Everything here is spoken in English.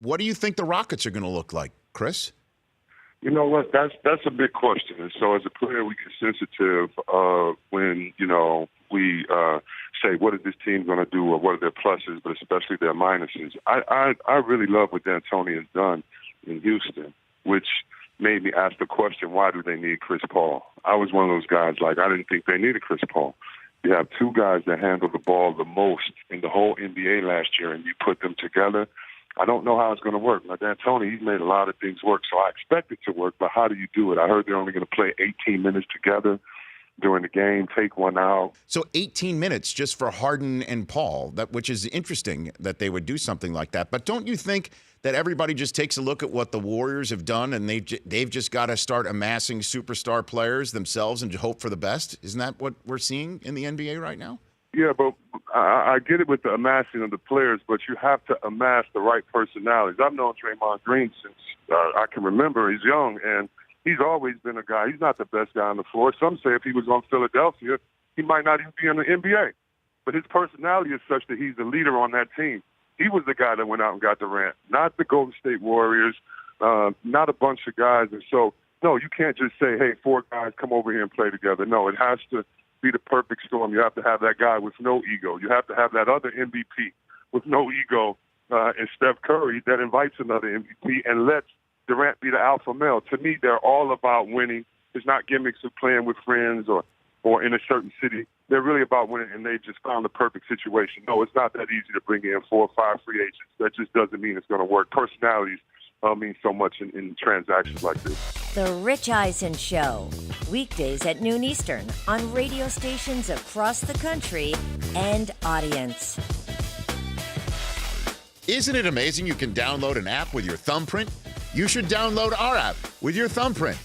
What do you think the Rockets are going to look like, Chris? You know what? That's a big question. And so as a player, we get sensitive when, we say, what is this team going to do or what are their pluses, but especially their minuses. I really love what D'Antoni has done in Houston, which made me ask the question, why do they need Chris Paul? I was one of those guys, I didn't think they needed Chris Paul. You have two guys that handle the ball the most in the whole NBA last year, and you put them together. I don't know how it's going to work. Now, D'Antoni, he's made a lot of things work, so I expect it to work, but how do you do it? I heard they're only going to play 18 minutes together during the game, take one out. So 18 minutes just for Harden and Paul, which is interesting that they would do something like that. But don't you think that everybody just takes a look at what the Warriors have done and they've just got to start amassing superstar players themselves and hope for the best? Isn't that what we're seeing in the NBA right now? Yeah, but I get it with the amassing of the players, but you have to amass the right personalities. I've known Draymond Green since I can remember. He's young, and he's always been a guy. He's not the best guy on the floor. Some say if he was on Philadelphia, he might not even be in the NBA. But his personality is such that he's the leader on that team. He was the guy that went out and got Durant, not the Golden State Warriors, not a bunch of guys. And so, no, you can't just say, hey, 4 guys, come over here and play together. No, it has to be the perfect storm. You have to have that guy with no ego. You have to have that other MVP with no ego and Steph Curry that invites another MVP and lets Durant be the alpha male. To me, they're all about winning. It's not gimmicks of playing with friends or in a certain city. They're really about winning, and they just found the perfect situation. No, it's not that easy to bring in 4 or 5 free agents. That just doesn't mean it's going to work. Personalities mean so much in transactions like this. The Rich Eisen Show, weekdays at noon Eastern on radio stations across the country and audience. Isn't it amazing you can download an app with your thumbprint? You should download our app with your thumbprint.